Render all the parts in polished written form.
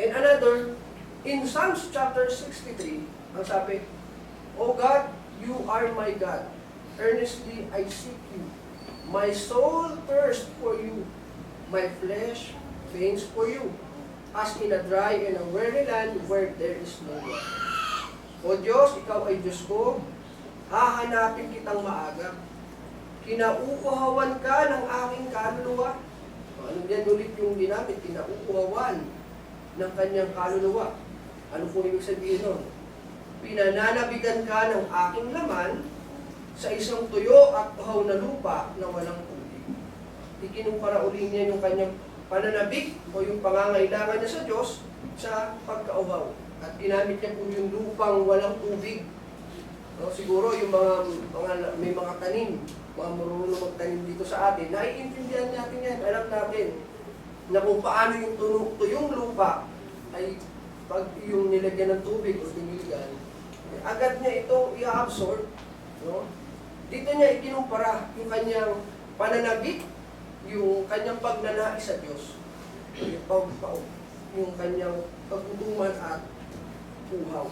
And another, in Psalms chapter 63, ang sabi, O God, you are my God. Earnestly I seek you. My soul thirsts for you. My flesh faints for you, as in a dry and a weary land where there is no water. O Diyos, Ikaw ay Diyos ko, hahanapin kitang maaga. Kinauuhawan ka ng aking kaluluwa. Ano yan ulit yung ginamit? Kinauuhawan ng kanyang kaluluwa. Ano po ibig sabihin nun? Pinananabigan ka ng aking laman sa isang tuyo at uhaw na lupa na walang tubig. Ikinumpara uli niya yung kanyang pananabik o yung pangangailangan niya sa Diyos sa pagkauhaw. At ginamit niya po yung lupang walang tubig. No, siguro yung may mga tanim, mga marunong magtanim dito sa atin, naiintindihan natin yan, alam natin na kung paano yung tuyong lupa ay pag yung nilagyan ng tubig o diniligan, agad niya itong i-absorb. No? Dito niya ikinumpara yung kanyang pananabik, yung kanyang pagnanais sa Diyos, yung kanyang pagtutuman at uhaw.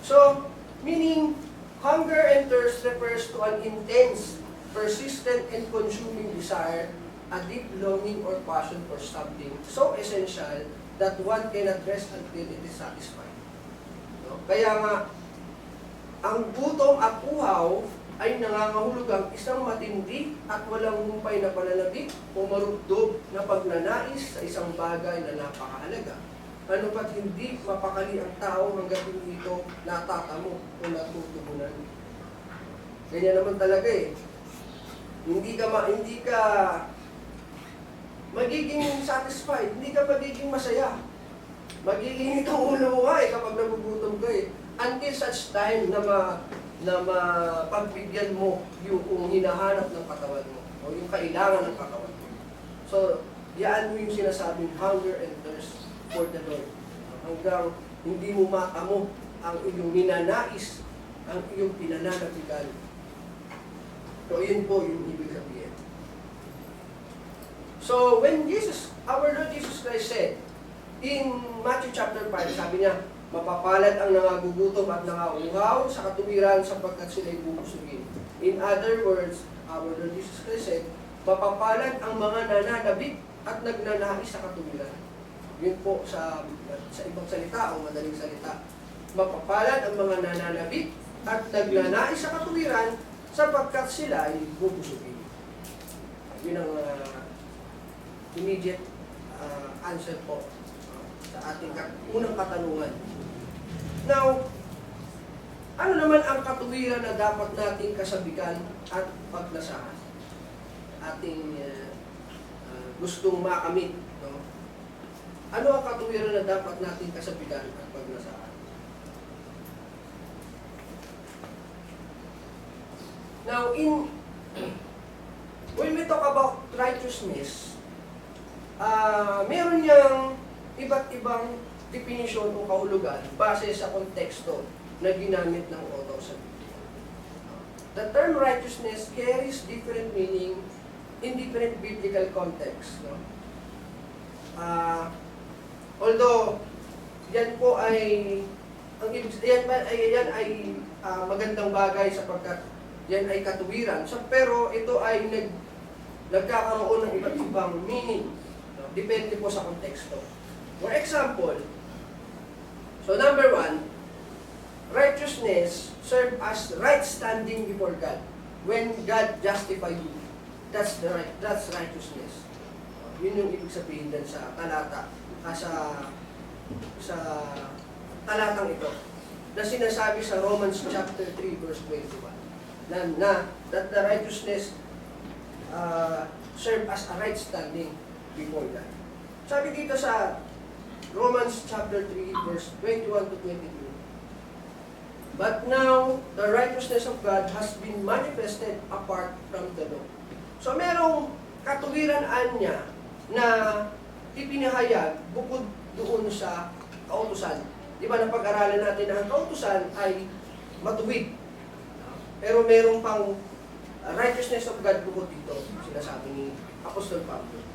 So, meaning, hunger and thirst refers to an intense, persistent, and consuming desire, a deep longing or passion for something so essential that one cannot rest until it is satisfied. No? Kaya nga, ang gutom at uhaw ay nangangahulugang isang matindi at walang humpay na pananabik o marugdog na pagnanais sa isang bagay na napakahalaga. Ano pat hindi mapakali ang tao hanggang hindi ito natatamo o natutubunan. Ganyan naman talaga eh. Hindi ka magiging satisfied, hindi ka magiging masaya. Magiging itong ulo mo kapag nagugutom ka eh. Until such time na mapagbigyan mo yung hinahanap ng katawan mo o yung kailangan ng katawan mo. So, yan mo yung sinasabing hunger and thirst for the Lord. Hanggang hindi mo matamo ang iyong ninanais, ang iyong pinananabigan. So, yun po yung ibig sabihin. So, when our Lord Jesus Christ said, in Matthew chapter 5, sabi niya, mapapalad ang nangagugutom at nangauuhaw sa katuwiran sapagkat sila'y bubusugin. In other words, our Lord Jesus Christ said, mapapalad ang mga nananabik at nagnanais sa katuwiran. Yun po sa ibang salita o madaling salita. Mapapalad ang mga nananabik at nagnanais sa katuwiran sapagkat sila ay bubusugin. Yun ang immediate answer po sa ating unang katanungan. Now, ano naman ang katuwiran na dapat nating kasabikan at paglasahan? Ating gustong makamit. No? Ano ang katuwiran na dapat nating kasabikan at paglasahan? Now, when we talk about righteousness, meron niyang iba't ibang definition o kahulugan base sa konteksto na ginamit ng author sa Biblia. The term righteousness carries different meaning in different biblical contexts. No? Although, yan po ay magandang bagay sapagkat yan ay katuwiran. So, pero ito ay nagkakaroon ng iba't ibang meaning. No? Depende po sa konteksto. For example, so number 1, righteousness serve as right standing before God. When God justify you, that's righteousness. Yun yung ibig sabihin din sa talata, sa talatang ito, na sinasabi sa Romans chapter 3 verse 21, that the righteousness serve as a right standing before God. Sabi dito sa Romans chapter 3 verse 21 to 22, but now the righteousness of God has been manifested apart from the law. So merong katuwiran niya na ipinahayag bukod doon sa kautusan. Di ba napag-aralan natin na ang kautusan ay matuwid. Pero merong pang righteousness of God bukod dito, sinasabi ni Apostol Pablo.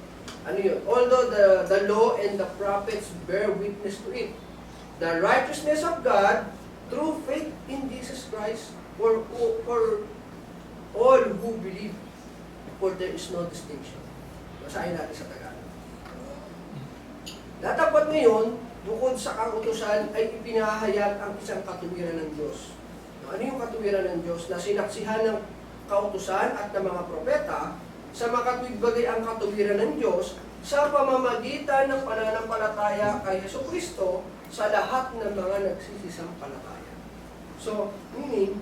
Ano yun? Although the law and the prophets bear witness to it. The righteousness of God through faith in Jesus Christ for all who believe, for there is no distinction. Basahin natin sa Tagalog. Datapot ngayon, bukod sa kautusan, ay ipinahayag ang isang katuwiran ng Diyos. Ano yung katuwiran ng Diyos? Na sinaksihan ng kautusan at ng mga propeta sa makatwid bagay ang katuwiran ng Diyos sa pamamagitan ng pananampalataya kay Jesucristo sa lahat ng mga nagsisisampalataya. So, meaning,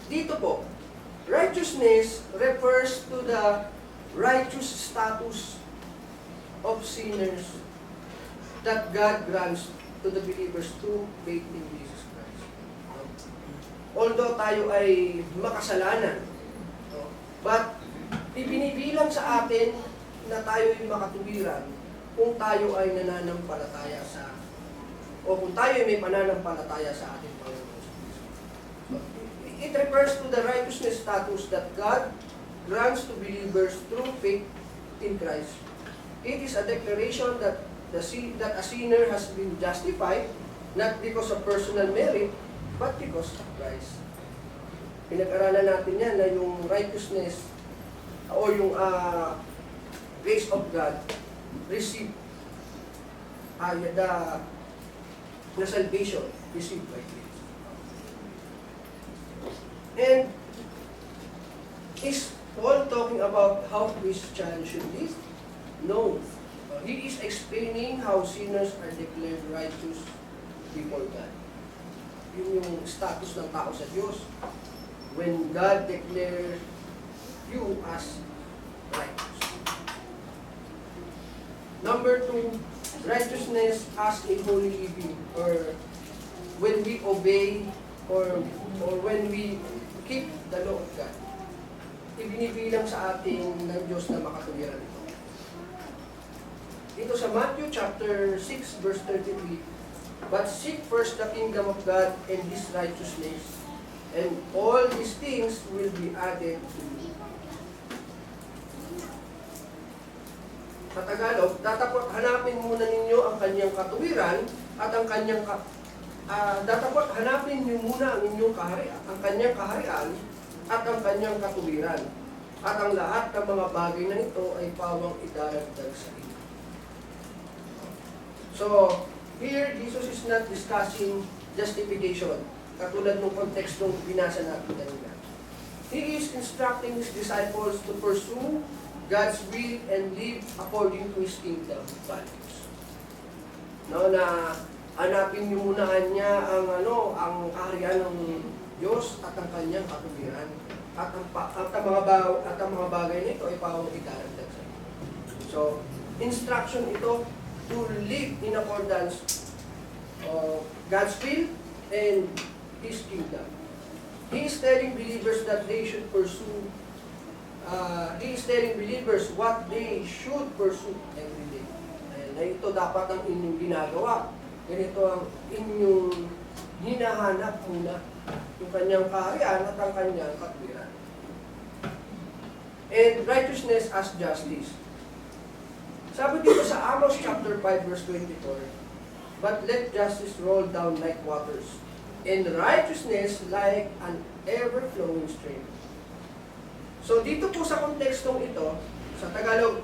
dito po, righteousness refers to the righteous status of sinners that God grants to the believers through faith in Jesus Christ. Although tayo ay makasalanan, but ibinibilang sa atin na tayo ay makatuwiran kung tayo ay nananampalataya o kung tayo ay may pananampalataya sa ating Panginoon. It refers to the righteousness status that God grants to believers through faith in Christ. It is a declaration that a sinner has been justified not because of personal merit, but because of Christ. Pinag-aralan natin yan na yung righteousness o yung grace of God received the salvation received by grace. And is Paul talking about how Christians should live? No. He is explaining how sinners are declared righteous before God. Yun yung status ng tao sa Diyos. When God declares you as righteous. Number 2, righteousness as a holy living, or when we obey or when we keep the law of God. Ibinibilang sa atin ng Diyos na makatuwiran ito. Dito sa Matthew chapter 6 verse 33, but seek first the kingdom of God and His righteousness, and all these things will be added to you. Sa Tagalog, datapot hanapin muna ninyo ang kanyang katuwiran at ang kanyang datapot hanapin niyo muna ang inyong kaharian, ang kanyang kaharian at ang kanyang katuwiran. At ang lahat ng mga bagay na ito ay pawang idaragdag sa inyo. So, here, Jesus is not discussing justification, katulad ng kontekstong binasa natin kanina. He is instructing His disciples to pursue God's will and live according to His kingdom values. No, na hanapin niyo muna niya ang kaharian ng Diyos at ang kanyang katuwiran. At ang mga bagay nito ay pawang idaragdag sa inyo. So, instruction ito to live in accordance of God's will and His kingdom. He is telling believers that they should pursue. He is telling believers what they should pursue every day. Na ito dapat ang inyong ginagawa. Ganito ang inyong hinahanap muna. Yung kanyang kaharian at ang kanyang katwiran. And righteousness as justice. Sabi dito sa Amos chapter 5 verse 24, but let justice roll down like waters, and righteousness like an ever-flowing stream. So dito po sa kontekstong ito, sa Tagalog,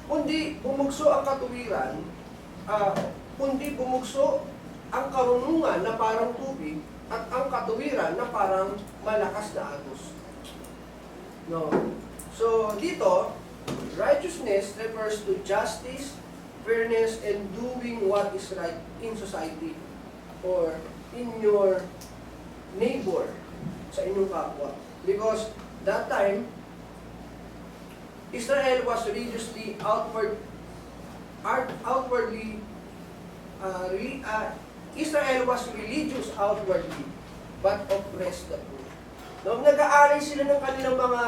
kundi bumugso ang katuwiran, kundi bumugso ang karunungan na parang tubig, at ang katuwiran na parang malakas na agos. No. So dito, righteousness refers to justice, fairness, and doing what is right in society or in your neighbor, sa inyong kapwa. Because that time, Israel was religiously Israel was religious outwardly, but oppressed the poor. No, nag-aalay sila ng kanilang mga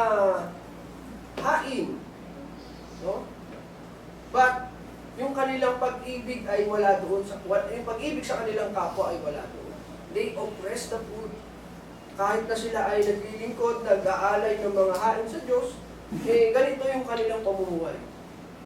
hain, no? But yung kanilang pag-ibig ay wala doon, yung pag-ibig sa kanilang kapwa ay wala doon. They oppress the poor. Kahit na sila ay naglilingkod, nag-aalay ng mga hain sa Diyos, ganito yung kanilang pamumuhay.